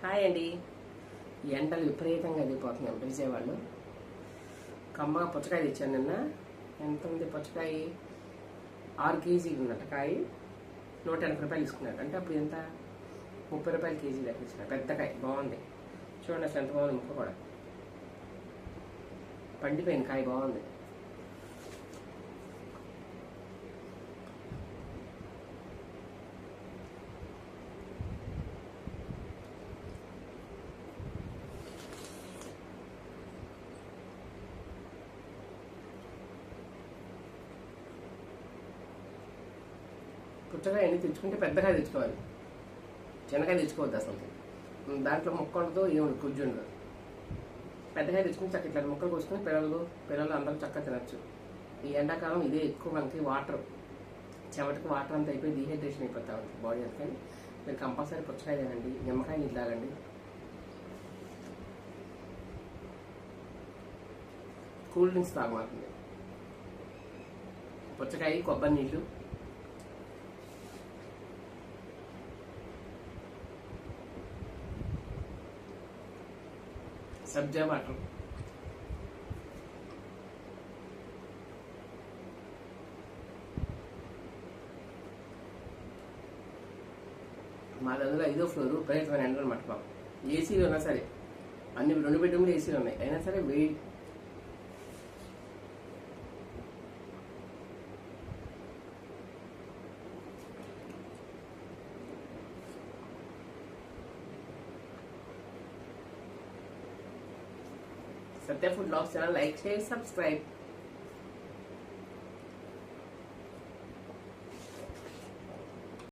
Hi అండి. ఎండలు విపరీతంగా వెళ్ళిపోతున్నాం విజయవాడలో. కమ్మగా పుచ్చకాయ తెచ్చాను నిన్న. ఎంత ఉంది పుచ్చకాయ? 6 కేజీలు ఉన్నట్టు కాయ 180 రూపాయలు తీసుకున్నారు. అంటే అప్పుడు ఎంత 30 రూపాయలు కేజీ లెక్క ఇచ్చినారు. పెద్ద కాయ బాగుంది. చూడండి అసలు ఎంత బాగుంది. ముక్క కూడా పండిపోయింది. కాయ బాగుంది. పుచ్చకాయ అన్ని తెచ్చుకుంటే పెద్దకాయ తెచ్చుకోవాలి, చిన్నకాయ తెచ్చుకోవద్దు. అసలు దాంట్లో ముక్క ఉండదు, ఏముండదు, గుజ్జు ఉండదు. పెద్దకాయ తెచ్చుకుని చక్క ఇట్లా ముక్కలు కోసుకుని పిల్లలు అందరూ చక్కగా తినచ్చు. ఈ ఎండాకాలం ఇదే ఎక్కువ మనకి వాటర్, చెమటకి వాటర్ అంతా అయిపోయి డీహైడ్రేషన్ అయిపోతా ఉంది బాడీ. అందుకని మీరు కంపల్సరీ పుచ్చకాయ తినండి, నిమ్మకాయ నీళ్ళు తాగండి, కూల్ డ్రింక్స్ తాగమాకండి. పుచ్చకాయ, కొబ్బరి నీళ్ళు, సబ్జా వాటర్, మా దగ్గర 5వ ఫ్లోర్ విపరీతమైన ఎండలు అనమాట. మాకు ఏసీలు ఉన్నా సరే, అన్ని 2 బెడ్రూమ్లు ఏసీలు ఉన్నాయి, అయినా సరే వెయిట్. సత్య ఫుడ్ బ్లాగ్స్ ఛానల్ లైక్ చేసి సబ్స్క్రైబ్.